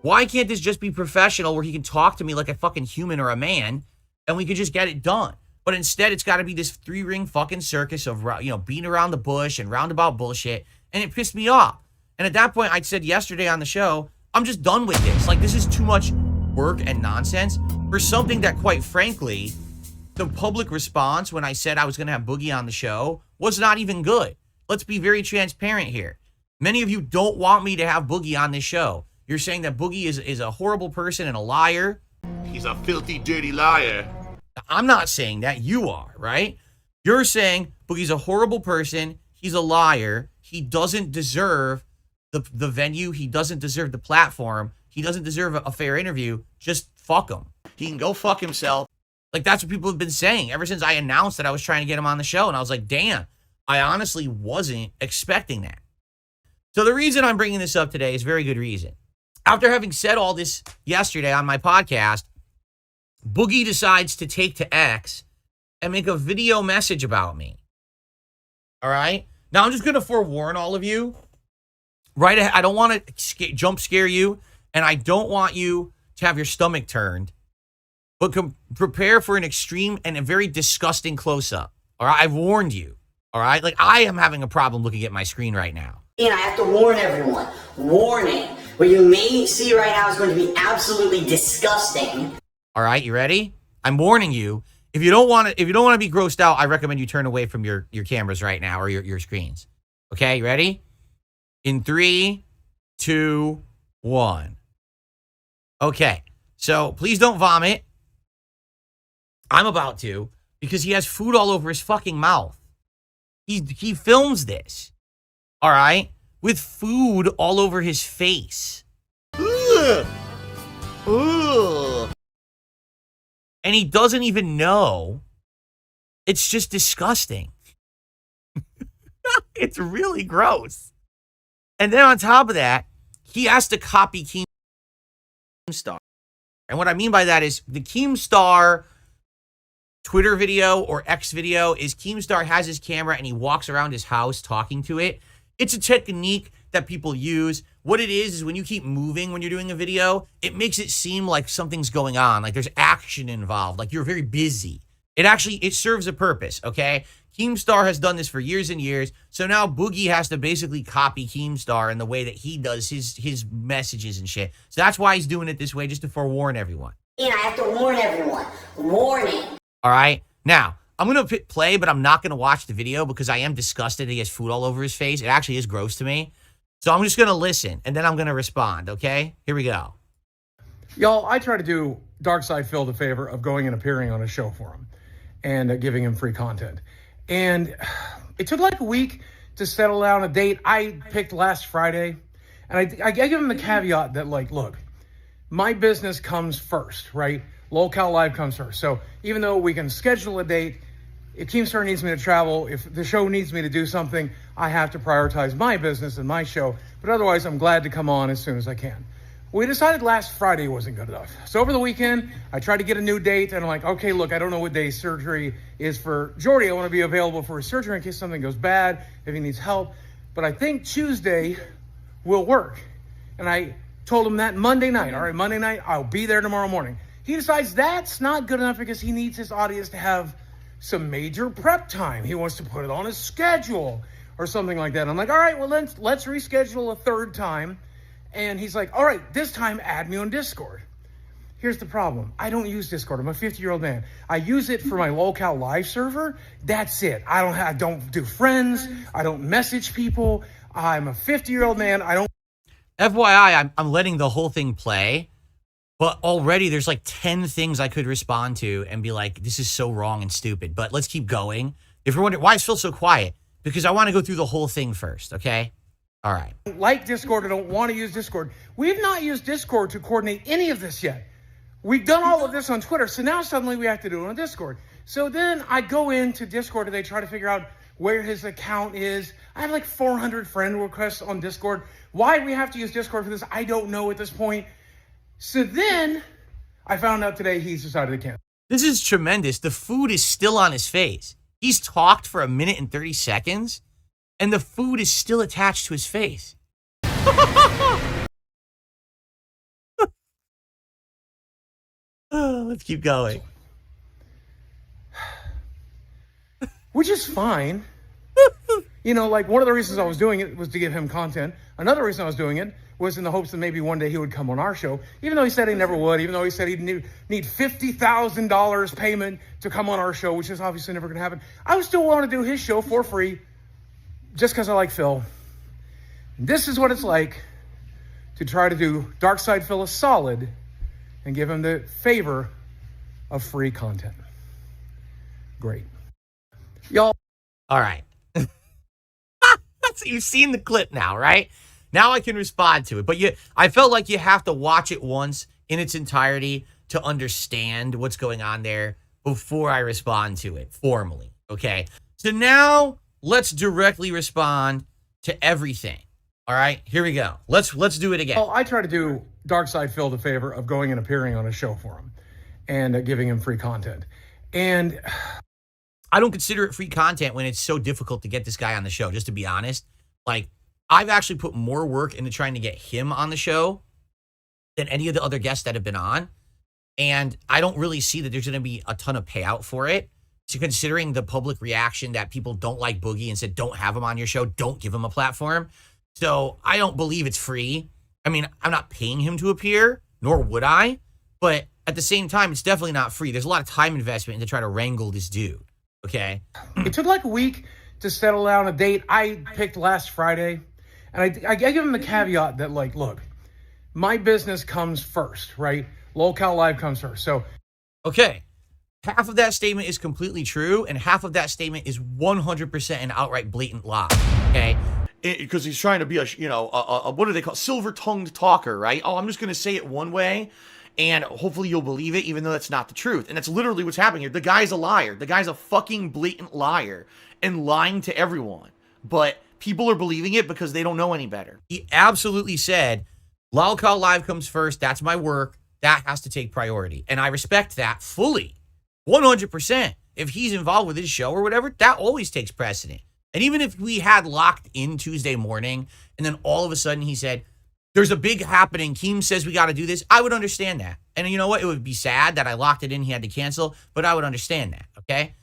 Why can't this just be professional where he can talk to me like a fucking human or a man and we could just get it done? But instead, it's got to be this three-ring fucking circus of, beating around the bush and roundabout bullshit. And it pissed me off. And at that point, I said yesterday on the show, I'm just done with this. Like, this is too much work and nonsense for something that, quite frankly, the public response when I said I was going to have Boogie on the show was not even good. Let's be very transparent here. Many of you don't want me to have Boogie on this show. You're saying that Boogie is a horrible person and a liar. He's a filthy, dirty liar. I'm not saying that. You are, right? You're saying Boogie's a horrible person. He's a liar. He doesn't deserve the venue. He doesn't deserve the platform. He doesn't deserve a fair interview. Just fuck him. He can go fuck himself. Like, that's what people have been saying ever since I announced that I was trying to get him on the show. And I was like, damn, I honestly wasn't expecting that. So the reason I'm bringing this up today is very good reason. After having said all this yesterday on my podcast, Boogie decides to take to X and make a video message about me. All right? Now, I'm just going to forewarn all of you. Right ahead, I don't want to jump scare you, and I don't want you to have your stomach turned, but prepare for an extreme and a very disgusting close-up. All right? I've warned you. All right? Like, I am having a problem looking at my screen right now. And I have to warn everyone. Warning. What you may see right now is going to be absolutely disgusting. All right, you ready? I'm warning you. If you don't want to be grossed out, I recommend you turn away from your cameras right now or your screens. Okay, you ready? In 3, 2, 1. Okay, so please don't vomit. I'm about to, because he has food all over his fucking mouth. He films this, all right, with food all over his face. Ugh. Ugh. And he doesn't even know. It's just disgusting. It's really gross. And then on top of that, he has to copy Keemstar. And what I mean by that is the Keemstar Twitter video or X video is Keemstar has his camera and he walks around his house talking to it. It's a technique that people use. What it is when you keep moving when you're doing a video, it makes it seem like something's going on, like there's action involved, like you're very busy. It serves a purpose, okay? Keemstar has done this for years and years, so now Boogie has to basically copy Keemstar in the way that he does his messages and shit. So that's why he's doing it this way, just to forewarn everyone. And I have to warn everyone. Warning. All right? Now, I'm going to hit play, but I'm not going to watch the video because I am disgusted that he has food all over his face. It actually is gross to me. So I'm just going to listen, and then I'm going to respond, okay? Here we go. Y'all, I try to do Darkside Phil the favor of going and appearing on a show for him and giving him free content. And it took like a week to settle down a date. I picked last Friday, and I gave him the caveat that, like, look, my business comes first, right? Locale Live comes first. So even though we can schedule a date, if Keemstar needs me to travel, if the show needs me to do something, I have to prioritize my business and my show. But otherwise, I'm glad to come on as soon as I can. We decided last Friday wasn't good enough. So over the weekend, I tried to get a new date, and I'm like, okay, look, I don't know what day surgery is for Jordy. I want to be available for his surgery in case something goes bad, if he needs help. But I think Tuesday will work. And I told him that Monday night. All right, Monday night, I'll be there tomorrow morning. He decides that's not good enough because he needs his audience to have some major prep time. He wants to put it on his schedule or something like that. I'm like, all right, well, let's reschedule a third time. And he's like, all right, this time add me on Discord. Here's the problem. I don't use Discord. I'm a 50-year-old man. I use it for my Locale Live server. That's it. I don't do friends. I don't message people. I'm a 50-year-old man. FYI, I'm letting the whole thing play, but already there's like 10 things I could respond to and be like, this is so wrong and stupid. But let's keep going. If you're wondering why is Phil so quiet, because I want to go through the whole thing first, okay? All right. Like Discord, I don't want to use Discord. We've not used Discord to coordinate any of this yet. We've done all of this on Twitter, so now suddenly we have to do it on Discord. So then I go into Discord and they try to figure out where his account is. I have like 400 friend requests on Discord. Why we have to use Discord for this, I don't know at this point. So then I found out today he's decided to cancel. This is tremendous. The food is still on his face. He's talked for 1 minute and 30 seconds, and the food is still attached to his face. Oh, let's keep going. Which is fine. You know, like one of the reasons I was doing it was to give him content. Another reason I was doing it was in the hopes that maybe one day he would come on our show, even though he said he never would, even though he said he'd need $50,000 payment to come on our show, which is obviously never going to happen. I would still want to do his show for free just because I like Phil. And this is what it's like to try to do Dark Side Phil a solid and give him the favor of free content. Great. Y'all. All right. So you've seen the clip now, right? Now I can respond to it. But I felt like you have to watch it once in its entirety to understand what's going on there before I respond to it formally. Okay. So now let's directly respond to everything. All right, here we go. Let's do it again. Well, I try to do Dark Side Phil the favor of going and appearing on a show for him and giving him free content. And I don't consider it free content when it's so difficult to get this guy on the show, just to be honest. Like, I've actually put more work into trying to get him on the show than any of the other guests that have been on. And I don't really see that there's going to be a ton of payout for it. So considering the public reaction that people don't like Boogie and said, don't have him on your show, don't give him a platform. So I don't believe it's free. I mean, I'm not paying him to appear, nor would I. But at the same time, it's definitely not free. There's a lot of time investment to try to wrangle this dude. Okay. It took like a week to settle down a date. I picked last Friday, and I give him the caveat that, like, look, my business comes first, right? Locale Live comes first. So, okay, half of that statement is completely true, and half of that statement is 100% an outright blatant lie. Okay. Because he's trying to be a what do they call silver-tongued talker, right? Oh, I'm just going to say it one way, and hopefully you'll believe it, even though that's not the truth. And that's literally what's happening here. The guy's a liar. The guy's a fucking blatant liar and lying to everyone. But people are believing it because they don't know any better. He absolutely said, Locale Live comes first. That's my work. That has to take priority. And I respect that fully, 100%. If he's involved with his show or whatever, that always takes precedent. And even if we had locked in Tuesday morning and then all of a sudden he said, there's a big happening, Keem says we got to do this, I would understand that. And you know what? It would be sad that I locked it in, he had to cancel, but I would understand that, okay?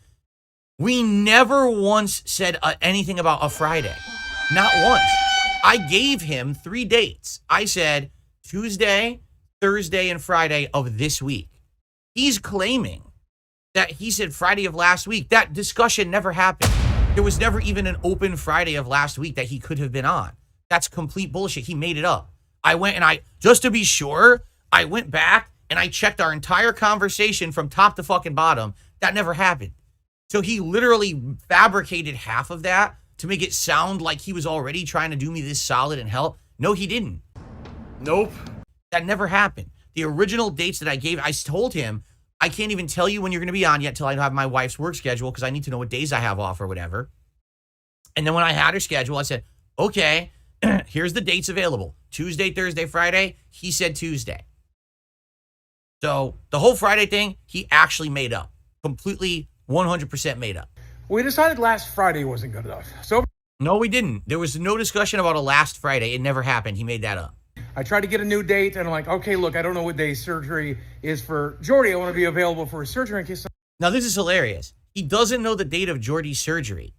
We never once said anything about a Friday. Not once. I gave him 3 dates. I said Tuesday, Thursday, and Friday of this week. He's claiming that he said Friday of last week. That discussion never happened. There was never even an open Friday of last week that he could have been on. That's complete bullshit. He made it up. I went and just to be sure, I went back and I checked our entire conversation from top to fucking bottom. That never happened. So he literally fabricated half of that to make it sound like he was already trying to do me this solid and help. No, he didn't. Nope. That never happened. The original dates that I gave, I told him, I can't even tell you when you're going to be on yet till I have my wife's work schedule because I need to know what days I have off or whatever. And then when I had her schedule, I said, okay, here's the dates available. Tuesday, Thursday, Friday. He said Tuesday. So the whole Friday thing, he actually made up. Completely 100% made up. we decided last Friday wasn't good enough. So No, we didn't. There was no discussion about a last Friday. It never happened. He made that up. I tried to get a new date, and I'm like, okay, look, I don't know what day surgery is for Jordy. I want to be available for his surgery in case. Now, this is hilarious. He doesn't know the date of Jordy's surgery.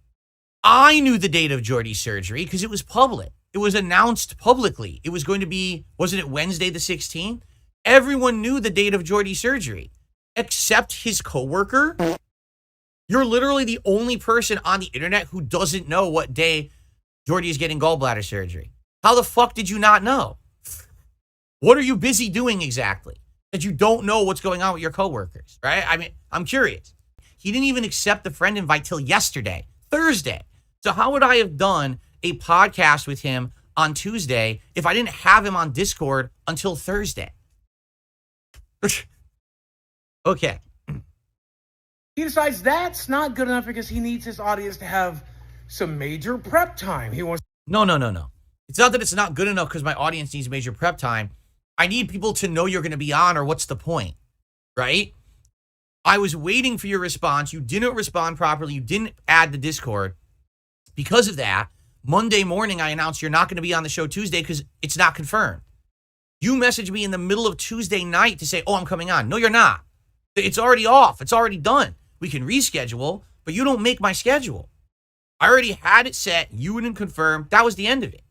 I knew the date of Jordy's surgery because it was public. It was announced publicly. It was going to be, wasn't it Wednesday the 16th? Everyone knew the date of Jordy's surgery, except his coworker. You're literally the only person on the internet who doesn't know what day Jordy is getting gallbladder surgery. How the fuck did you not know? What are you busy doing exactly that you don't know what's going on with your coworkers, right? I mean, I'm curious. He didn't even accept the friend invite till yesterday, Thursday. So how would I have done a podcast with him on Tuesday if I didn't have him on Discord until Thursday? Okay. He decides that's not good enough because he needs his audience to have some major prep time. He wants. No. It's not that it's not good enough because my audience needs major prep time. I need people to know you're going to be on, or what's the point, right? I was waiting for your response. You didn't respond properly. You didn't add the Discord. Because of that, Monday morning, I announced you're not going to be on the show Tuesday because it's not confirmed. You message me in the middle of Tuesday night to say, oh, I'm coming on. No, you're not. It's already off. It's already done. We can reschedule, but you don't make my schedule. I already had it set. You wouldn't confirm. That was the end of it,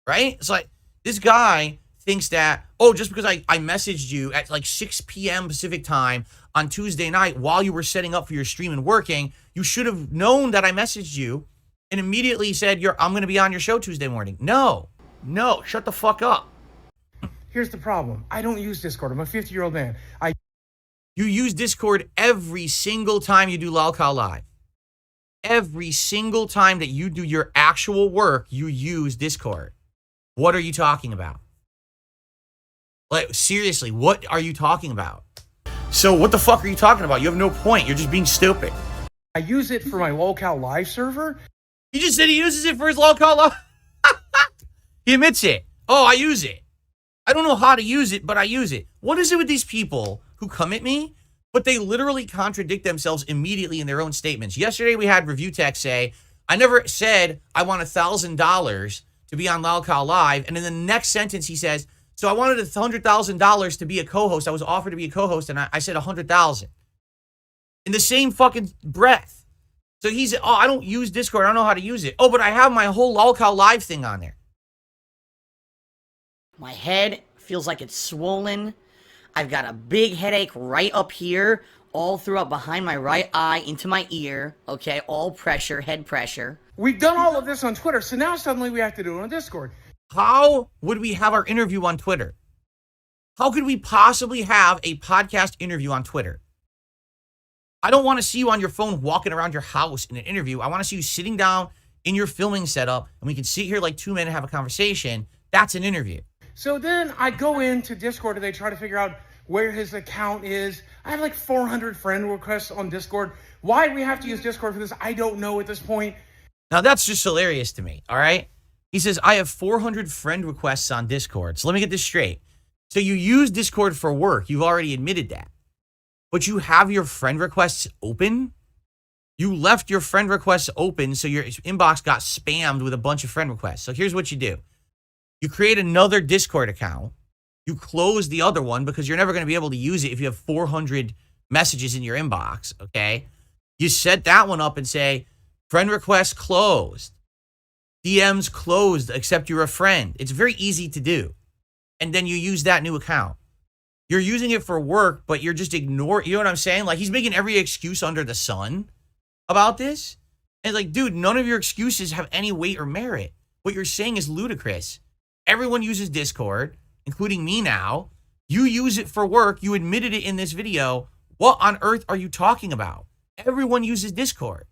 right? It's like this guy thinks that, oh, just because I messaged you at like 6 p.m. Pacific time on Tuesday night while you were setting up for your stream and working, you should have known that I messaged you and immediately said, I'm going to be on your show Tuesday morning. No, shut the fuck up. Here's the problem. I don't use Discord. I'm a 50-year-old man. You use Discord every single time you do LolCal Live. Every single time that you do your actual work, you use Discord. What are you talking about? Like, seriously, what are you talking about? So what the fuck are you talking about? You have no point. You're just being stupid. I use it for my LolCal Live server. He just said he uses it for his LolCal Live. He admits it. Oh, I use it. I don't know how to use it, but I use it. What is it with these people who come at me, but they literally contradict themselves immediately in their own statements? Yesterday, we had Review Tech say, I never said I want $1,000 to be on LolCal Live. And in the next sentence, he says, so I wanted $100,000 to be a co-host. I was offered to be a co-host, and I said $100,000. In the same fucking breath. So he's, oh, I don't use Discord. I don't know how to use it. Oh, but I have my whole LolCal Live thing on there. My head feels like it's swollen. I've got a big headache right up here, all throughout behind my right eye, into my ear. Okay, all pressure, head pressure. We've done all of this on Twitter, so now suddenly we have to do it on Discord. How would we have our interview on Twitter? How could we possibly have a podcast interview on Twitter? I don't want to see you on your phone walking around your house in an interview. I want to see you sitting down in your filming setup, and we can sit here like 2 men and have a conversation. That's an interview. So then I go into Discord and they try to figure out where his account is. I have like 400 friend requests on Discord. Why do we have to use Discord for this? I don't know at this point. Now, that's just hilarious to me, all right? He says, I have 400 friend requests on Discord. So let me get this straight. So you use Discord for work. You've already admitted that. But you have your friend requests open? You left your friend requests open, so your inbox got spammed with a bunch of friend requests. So here's what you do. You create another Discord account. You close the other one because you're never going to be able to use it if you have 400 messages in your inbox, okay? You set that one up and say, friend request closed. DMs closed, except you're a friend. It's very easy to do. And then you use that new account. You're using it for work, but you're just ignoring, you know what I'm saying? Like, he's making every excuse under the sun about this. And like, dude, none of your excuses have any weight or merit. What you're saying is ludicrous. Everyone uses Discord, including me now. You use it for work. You admitted it in this video. What on earth are you talking about? Everyone uses Discord.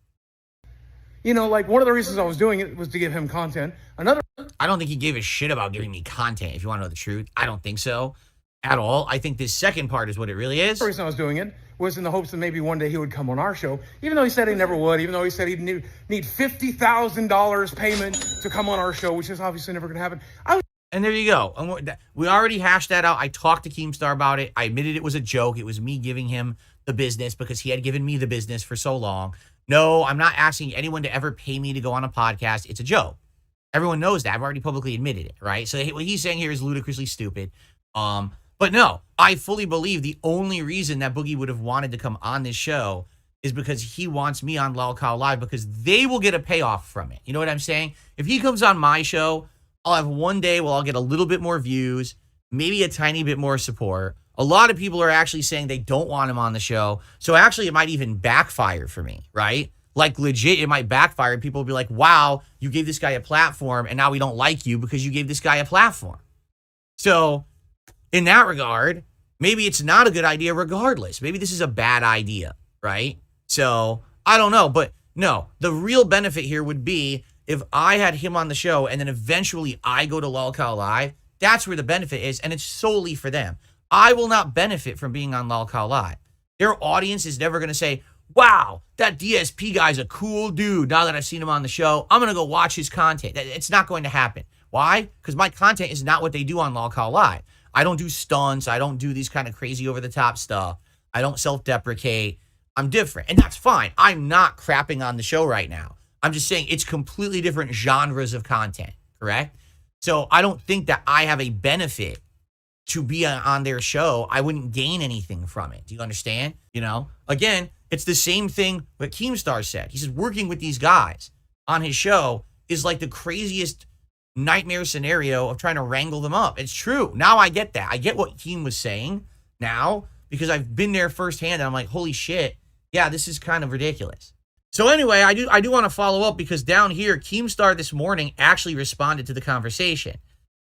You know, like one of the reasons I was doing it was to give him content. Another, I don't think he gave a shit about giving me content, if you want to know the truth. I don't think so at all. I think this second part is what it really is. the reason I was doing it was in the hopes that maybe one day he would come on our show, even though he said he never would, even though he said he'd need $50,000 payment to come on our show, which is obviously never going to happen. And there you go. We already hashed that out. I talked to Keemstar about it. I admitted it was a joke. It was me giving him the business because he had given me the business for so long. No, I'm not asking anyone to ever pay me to go on a podcast. It's a joke. Everyone knows that. I've already publicly admitted it, right? So what he's saying here is ludicrously stupid. But no, I fully believe the only reason that Boogie would have wanted to come on this show is because he wants me on LolCal Live because they will get a payoff from it. You know what I'm saying? If he comes on my show, I'll have one day where I'll get a little bit more views, maybe a tiny bit more support. A lot of people are actually saying they don't want him on the show. So actually, it might even backfire for me, right? Like legit, it might backfire. And people will be like, wow, you gave this guy a platform and now we don't like you because you gave this guy a platform. So in that regard, maybe it's not a good idea regardless. Maybe this is a bad idea, right? So I don't know. But no, the real benefit here would be if I had him on the show and then eventually I go to LolCal Live, that's where the benefit is. And it's solely for them. I will not benefit from being on LolCal Live. Their audience is never going to say, wow, that DSP guy's a cool dude. Now that I've seen him on the show, I'm going to go watch his content. It's not going to happen. Why? Because my content is not what they do on LolCal Live. I don't do stunts. I don't do these kind of crazy over-the-top stuff. I don't self-deprecate. I'm different. And that's fine. I'm not crapping on the show right now. I'm just saying it's completely different genres of content, correct? So I don't think that I have a benefit to be on their show, I wouldn't gain anything from it. Do you understand? You know, again, it's the same thing what Keemstar said. He says working with these guys on his show is like the craziest nightmare scenario of trying to wrangle them up. It's true. Now I get that. I get what Keem was saying now because I've been there firsthand and I'm like, holy shit. Yeah, this is kind of ridiculous. So anyway, I do want to follow up because down here, Keemstar this morning actually responded to the conversation.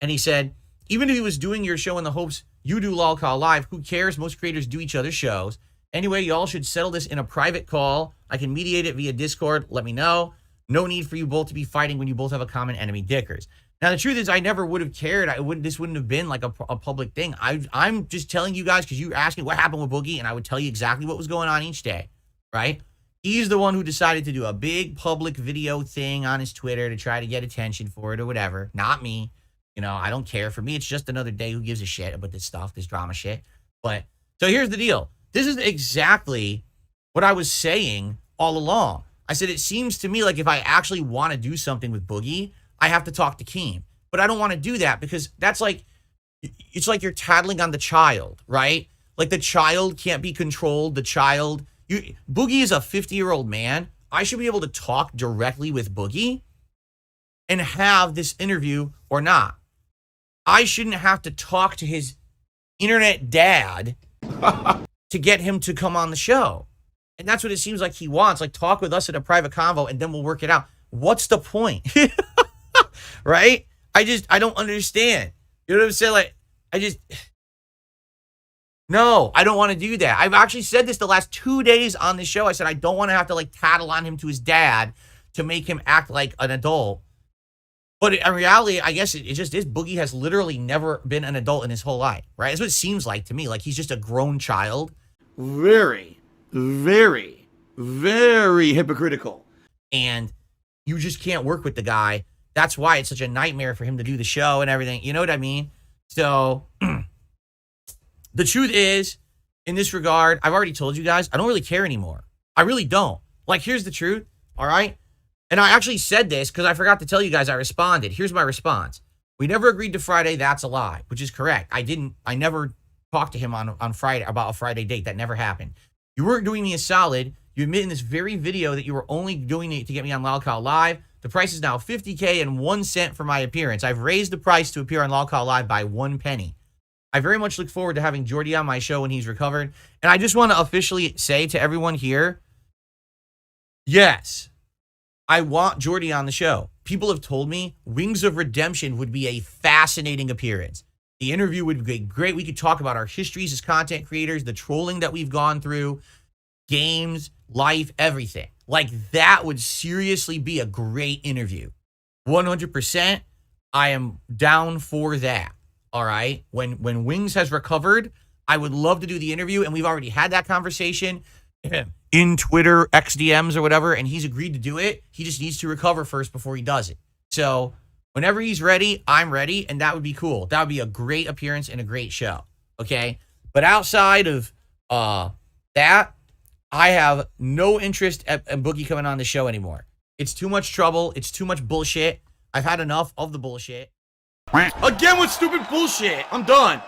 And he said, even if he was doing your show in the hopes you do Lol Call Live, who cares? Most creators do each other's shows. Anyway, y'all should settle this in a private call. I can mediate it via Discord. Let me know. No need for you both to be fighting when you both have a common enemy, dickers. Now, the truth is, I never would have cared. This wouldn't have been like a public thing. I'm just telling you guys because you asked me what happened with Boogie, and I would tell you exactly what was going on each day, right? He's the one who decided to do a big public video thing on his Twitter to try to get attention for it or whatever. Not me. You know, I don't care. For me, it's just another day. Who gives a shit about this stuff, this drama shit? But so here's the deal. This is exactly what I was saying all along. I said, it seems to me like if I actually want to do something with Boogie, I have to talk to Keem. But I don't want to do that because that's like, it's like you're tattling on the child, right? Like the child can't be controlled. The child, Boogie is a 50-year-old man. I should be able to talk directly with Boogie and have this interview or not. I shouldn't have to talk to his internet dad to get him to come on the show. And that's what it seems like he wants. Like, talk with us in a private convo and then we'll work it out. What's the point? Right? I don't understand. You know what I'm saying? Like, no, I don't want to do that. I've actually said this the last 2 days on the show. I said, I don't want to have to like tattle on him to his dad to make him act like an adult. But in reality, I guess it just is. Boogie has literally never been an adult in his whole life, right? That's what it seems like to me. Like he's just a grown child. Very, very, very hypocritical. And you just can't work with the guy. That's why it's such a nightmare for him to do the show and everything. You know what I mean? So the truth is, in this regard, I've already told you guys, I don't really care anymore. I really don't. Like, here's the truth, all right? And I actually said this because I forgot to tell you guys I responded. Here's my response. We never agreed to Friday. That's a lie, which is correct. I never talked to him on Friday about a Friday date. That never happened. You weren't doing me a solid. You admit in this very video that you were only doing it to get me on Lolcow Live. The price is now $50K and 1 cent for my appearance. I've raised the price to appear on Lolcow Live by 1 penny. I very much look forward to having Jordy on my show when he's recovered. And I just want to officially say to everyone here, yes, I want Jordy on the show. People have told me Wings of Redemption would be a fascinating appearance. The interview would be great. We could talk about our histories as content creators, the trolling that we've gone through, games, life, everything. Like, that would seriously be a great interview. 100%, I am down for that. All right? When Wings has recovered, I would love to do the interview, and we've already had that conversation in Twitter, XDMs or whatever, and he's agreed to do it. He just needs to recover first before he does it. So whenever he's ready, I'm ready, and that would be cool. That would be a great appearance and a great show, okay? But outside of that, I have no interest in Boogie coming on the show anymore. It's too much trouble. It's too much bullshit. I've had enough of the bullshit. Again with stupid bullshit. I'm done.